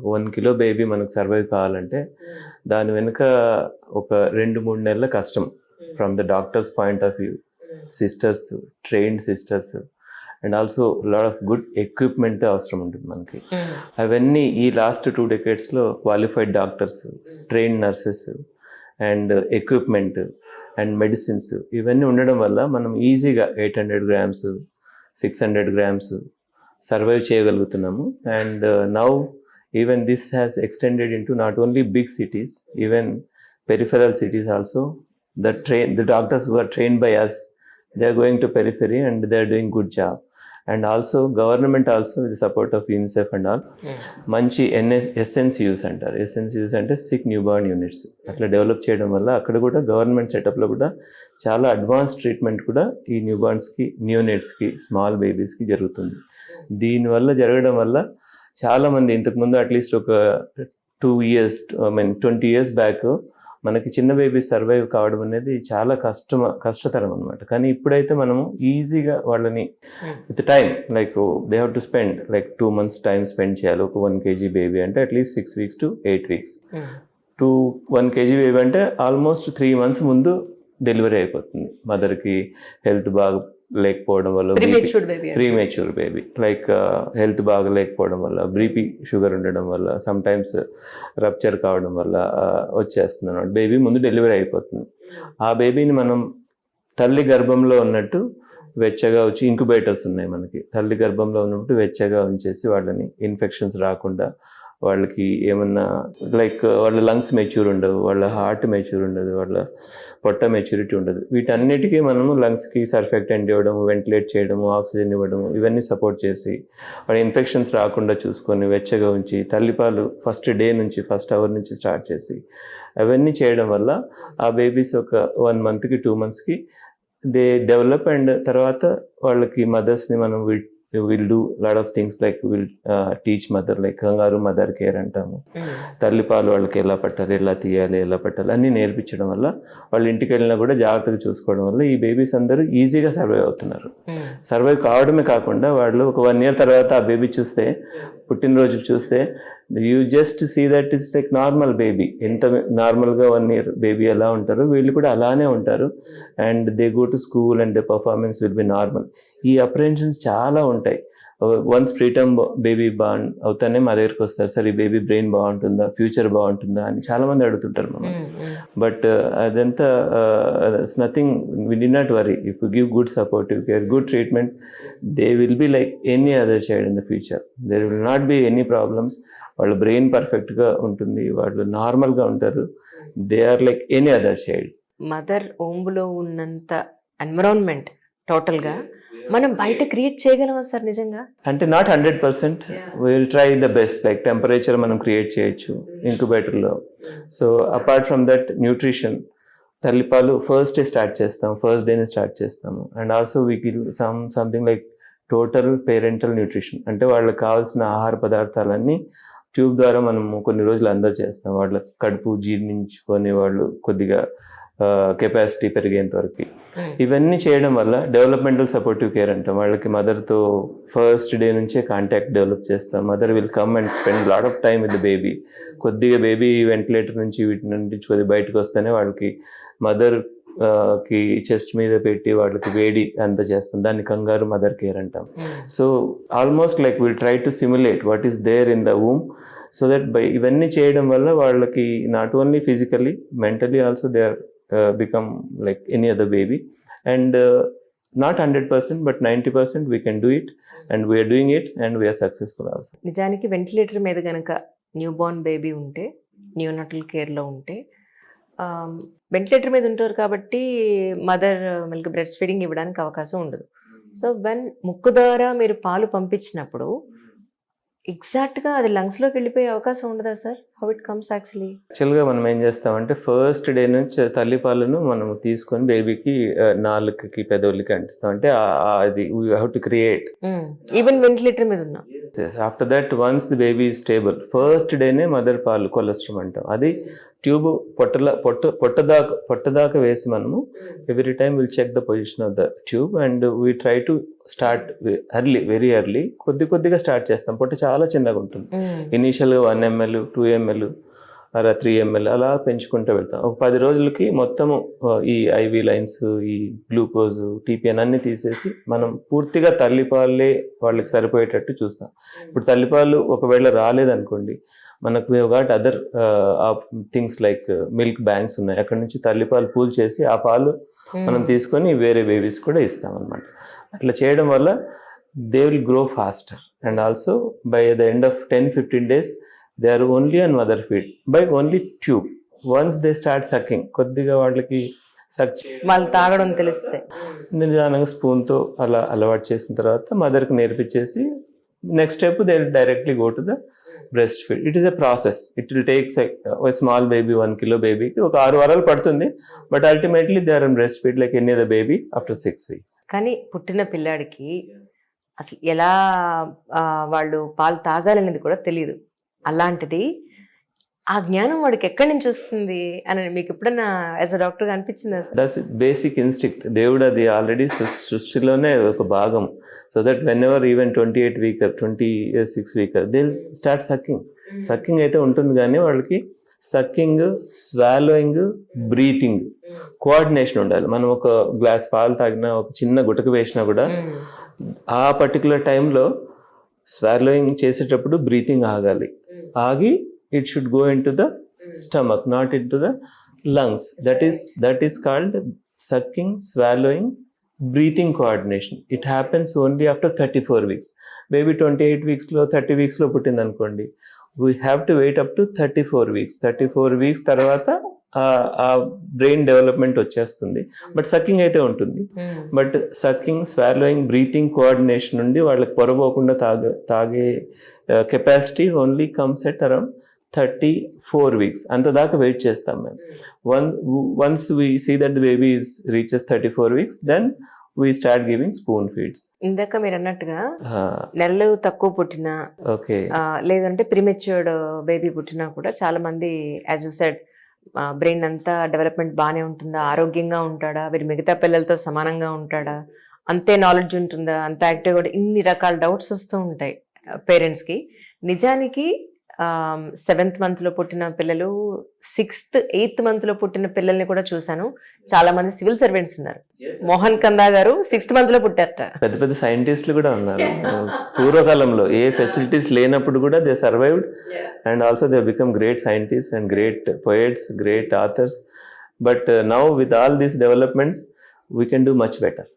1 kilo baby మనకు survive కావాలంటే దాని వెనుక ఒక 2-3 నెలల కష్టం from the doctors point of view, sisters, trained sisters and also lot of good equipment అవసరం ఉంటుంది మనకి. అవన్నీ ఈ లాస్ట్ 2 decadesలో qualified doctors, trained nurses and equipment and medicines ఇవన్నీ ఉండడం వల్ల మనం ఈజీగా 800 grams 600 grams సర్వైవ్ చేయగలుగుతున్నాము. And now even this has extended into not only big cities, even peripheral cities also. The doctors who are trained by us, they are going to periphery and they are doing good job. And also government also with the support of UNICEF and all మంచి SNCUs అంటారు. SNCUs అంటే sick newborn units అట్లా develop చేయడం వల్ల అక్కడ కూడా government సెటప్లో కూడా చాలా అడ్వాన్స్ ట్రీట్మెంట్ కూడా ఈ న్యూబార్న్స్కి, న్యూనేట్స్కి, స్మాల్ బేబీస్కి జరుగుతుంది. దీనివల్ల జరగడం వల్ల చాలామంది ఇంతకుముందు అట్లీస్ట్ ఒక 2 years 20 years బ్యాక్ మనకి చిన్న బేబీ సర్వైవ్ కావడం అనేది చాలా కష్టతరం అనమాట. కానీ ఇప్పుడైతే మనము ఈజీగా వాళ్ళని with time like they have to spend like 2 months time spend చేయాలి. ఒక 1 kg బేబీ అంటే at least 6 weeks to 8 weeks. 1 kg baby అంటే ఆల్మోస్ట్ 3 months ముందు డెలివరీ అయిపోతుంది. మదర్కి హెల్త్ బాగా లేకపోవడం వల్ల, ప్రీమేచ్యూర్ బేబీ లైక్ హెల్త్ బాగా లేకపోవడం వల్ల, బీపీ షుగర్ ఉండడం వల్ల, సమ్ టైమ్స్ రప్చర్ కావడం వల్ల వచ్చేస్తుంది అన్నమాట. బేబీ ముందు డెలివరీ అయిపోతుంది. ఆ బేబీని మనం తల్లి గర్భంలో ఉన్నట్టు వెచ్చగా వచ్చి, ఇంక్యుబేటర్స్ ఉన్నాయి మనకి, తల్లి గర్భంలో ఉన్నప్పుడు వెచ్చగా ఉంచేసి వాళ్ళని ఇన్ఫెక్షన్స్ రాకుండా, వాళ్ళకి ఏమన్నా లైక్ వాళ్ళ లంగ్స్ మెచ్యూర్ ఉండవు, వాళ్ళ హార్ట్ మెచ్యూర్ ఉండదు, వాళ్ళ పొట్ట మెచ్యూరిటీ ఉండదు. వీటన్నిటికీ మనము లంగ్స్కి సర్ఫెక్టెంట్ ఇవ్వడము, వెంటిలేట్ చేయడము, ఆక్సిజన్ ఇవ్వడము ఇవన్నీ సపోర్ట్ చేసి వాళ్ళ ఇన్ఫెక్షన్స్ రాకుండా చూసుకొని వెచ్చగా ఉంచి తల్లిపాలు ఫస్ట్ hour నుంచి స్టార్ట్ చేసి అవన్నీ చేయడం వల్ల ఆ బేబీస్ ఒక 1 monthకి 2 monthsకి దే డెవలప్. అండ్ తర్వాత వాళ్ళకి మదర్స్ని మనం will do lot of things like will teach mother like కంగారు మదర్ కేర్ అంటాము. తల్లిపాలు వాళ్ళకి ఎలా పట్టాలి, ఎలా తీయాలి, ఎలా పట్టాలి అన్నీ నేర్పించడం వల్ల వాళ్ళు ఇంటికి వెళ్ళినా కూడా జాగ్రత్తగా చూసుకోవడం వల్ల ఈ బేబీస్ అందరూ ఈజీగా సర్వైవ్ అవుతున్నారు. సర్వైవ్ కావడమే కాకుండా వాళ్ళు ఒక 1 year తర్వాత ఆ బేబీ చూస్తే, పుట్టినరోజు చూస్తే you just see that is like normal baby. ఎంత నార్మల్గా 1 year బేబీ ఎలా ఉంటారో వీళ్ళు కూడా అలానే ఉంటారు. And they go to school and they performance will be normal. ఈ అప్రెన్షన్స్ చాలా ఉంటాయి. వన్స్ ప్రీటర్మ్ బేబీ బాన్ అవుతానే మా దగ్గరికి వస్తారు, సార్ ఈ బేబీ బ్రెయిన్ బాగుంటుందా, ఫ్యూచర్ బాగుంటుందా అని చాలామంది అడుగుతుంటారు మమ్మల్ని. బట్ అదంతా it's nothing, we do not worry. If you give good supportive care, good treatment, they will be like any other child in the future. There will not be any problems. వాళ్ళ brain పర్ఫెక్ట్గా ఉంటుంది, వాళ్ళు నార్మల్గా ఉంటారు. They are like any other child. Mother ఓంబులో ఉన్నంత environment టోటల్గా మనం బయట క్రియేట్ చేయగలమా సార్ నిజంగా? అంటే not 100%, will try the best. Like temperature మనం క్రియేట్ చేయొచ్చు ఇంక్యుబేటర్లో. So apart from that nutrition, తల్లిపాలు ఫస్ట్ డేని స్టార్ట్ చేస్తాము. And also we give something like total parental nutrition. అంటే వాళ్ళకి కావాల్సిన ఆహార పదార్థాలన్నీ ట్యూబ్ ద్వారా మనము కొన్ని రోజులు అందజేస్తాం. వాళ్ళ కడుపు జీర్ణించుకొని వాళ్ళు కొద్దిగా కెపాసిటీ పెరిగేంత వరకు. ఇవన్నీ చేయడం వల్ల డెవలప్మెంటల్ సపోర్టివ్ కేర్ అంటాం. వాళ్ళకి మదర్తో ఫస్ట్ డే నుంచే కాంటాక్ట్ డెవలప్ చేస్తాం. Mother will come and spend lot of time with the baby. కొద్దిగా బేబీ వెంటిలేటర్ నుంచి వీటి నుంచి కొద్దిగా బయటకు వస్తేనే వాళ్ళకి మదర్ కి చెస్ట్ మీద పెట్టి వాళ్ళకి వేడి అంత చేస్తాం. దాన్ని కంగారు మదర్ కేర్ అంటాం. So almost like will try to simulate what is there in the womb. So that by ఇవన్నీ చేయడం వల్ల వాళ్ళకి not only physically, mentally also they are become like any other baby. And not 100% but 90% we can do it, and we are doing it and we are successful also. నిజానికి ventilator మీద గనక new Born baby ఉంటే, neonatal కేర్లో ఉంటే, ventilator మీద ఉంటారు కాబట్టి mother milk breast feeding ఇవ్వడానికి అవకాశం ఉండదు. సో ముక్కు ద్వారా మీరు పాలు పంపించినప్పుడు ఎగ్జాక్ట్గా అది లంగ్స్లోకి వెళ్ళిపోయే అవకాశం ఉండదా సార్? హౌ ఇట్ కమ్స్ యాక్చువల్గా మనం ఏం చేస్తామంటే ఫస్ట్ డే నుంచి తల్లిపాలను మనం తీసుకొని బేబీకి నాలుకకి పెదవులకి అంటిస్తాం. అంటే అది we have to create. Even ventilator మీద ఉన్నా after that once the baby is stable first డేనే మదర్ పాలు కొలెస్ట్రామ్ అంటాం. అది ట్యూబ్ పొట్టదాకా వేసి మనము every time will check the position of the tube and we try to start early, very early. కొద్దిగా స్టార్ట్ చేస్తాం. పొట్ట చాలా చిన్నగా ఉంటుంది. ఇనీషియల్గా 1 ml 2 ml అలా 3 ml అలా పెంచుకుంటూ వెళ్తాం. ఒక 10 రోజులకి మొత్తము ఈ ఐవి లైన్స్, ఈ గ్లూకోజ్, టీపీఎన్ అన్ని తీసేసి మనం పూర్తిగా తల్లిపాలే వాళ్ళకి సరిపోయేటట్టు చూస్తాం. ఇప్పుడు తల్లిపాలు ఒకవేళ రాలేదనుకోండి, మనకు we got other things like milk banks ఉన్నాయి. అక్కడ నుంచి తల్లిపాలు పూల్ చేసి ఆ పాలు మనం తీసుకొని వేరే బేబీస్ కూడా ఇస్తాం అన్నమాట. అట్లా చేయడం వల్ల they will grow faster and also by the end of 10-15 days they are only on mother feed by only tube. Once they start sucking, కొద్దిగా వాళ్ళకి సక్ వాళ్ళు తాగడం తెలిస్తే నిదానంగా స్పూన్తో అలా అలవాటు చేసిన తర్వాత మదర్కి నేర్పించేసి next step they will directly go to the breast feed. It is a process. It will takes small baby 1 kilo బేబీకి ఒక 6 వారాలు పడుతుంది. But ultimately they are on breast feed like any other baby after 6 weeks. కానీ పుట్టిన పిల్లాడికి అసలు ఎలా వాళ్ళు పాలు తాగాలనేది కూడా తెలియదు. అలాంటిది ఆ జ్ఞానం వాడికి ఎక్కడి నుంచి వస్తుంది అని మీకు ఎప్పుడన్నా యాజ్ అ డాక్టర్గా అనిపించిందా? That's basic instinct. దేవుడు అది ఆల్రెడీ సృష్టిలోనే ఒక భాగం. So that when ever even 28 weaker 26 weaker they start sucking అయితే ఉంటుంది. కానీ వాళ్ళకి సక్కింగ్, స్వాలోయింగ్, బ్రీతింగ్ కోఆర్డినేషన్ ఉండాలి. మనం ఒక గ్లాస్ పాలు తాగినా, ఒక చిన్న గుటక వేసినా కూడా ఆ పర్టికులర్ టైంలో స్వాలోయింగ్ చేసేటప్పుడు బ్రీతింగ్ ఆగాలి. ఆగి it should go into the stomach, not into the lungs. That is called sucking, swallowing, breathing coordination. It happens only after 34 weeks. Baby 28 weeksలో 30 weeksలో పుట్టింది అనుకోండి, we have to wait up to 34 weeks. 34 weeks తర్వాత ఆ brain development వచ్చేస్తుంది. But sucking అయితే ఉంటుంది. But sucking, swallowing, breathing coordination నుండి వాళ్ళకి పొరపోకుండా తాగే capacity only comes at around 34 weeks. అంత దాకా వెయిట్ చేస్తాం మేము. Once we see that the baby reaches 34 weeks, then we start giving spoon feeds. ఇందాక మీరు అన్నట్టుగా నెలలు తక్కువ పుట్టినా, ఓకే, లేదంటే ప్రీమెచ్యూర్డ్ బేబీ పుట్టినా కూడా చాలా మంది యాజ్ యు సెడ్ బ్రెయిన్ అంతా డెవలప్మెంట్ బాగానే ఉంటుందా, ఆరోగ్యంగా ఉంటాడా, వీరి మిగతా పిల్లలతో సమానంగా ఉంటాడా, అంతే నాలెడ్జ్ ఉంటుందా, అంత యాక్టివ్గా, ఇన్ని రకాల డౌట్స్ వస్తూ ఉంటాయి పేరెంట్స్కి. నిజానికి 7th monthలో పుట్టిన పిల్లలు, 6th 8th monthలో పుట్టిన పిల్లల్ని కూడా చూశాను. చాలా మంది సివిల్ సర్వెంట్స్ ఉన్నారు. మోహన్ కందా గారు 6th monthలో పుట్టారట. పెద్ద పెద్ద సైంటిస్టులు కూడా ఉన్నారు. పూర్వకాలంలో ఏ ఫెసిలిటీస్ లేనప్పుడు కూడా they survived and also they become great scientist and great poets, great authors. But now with all these developments we can do much better.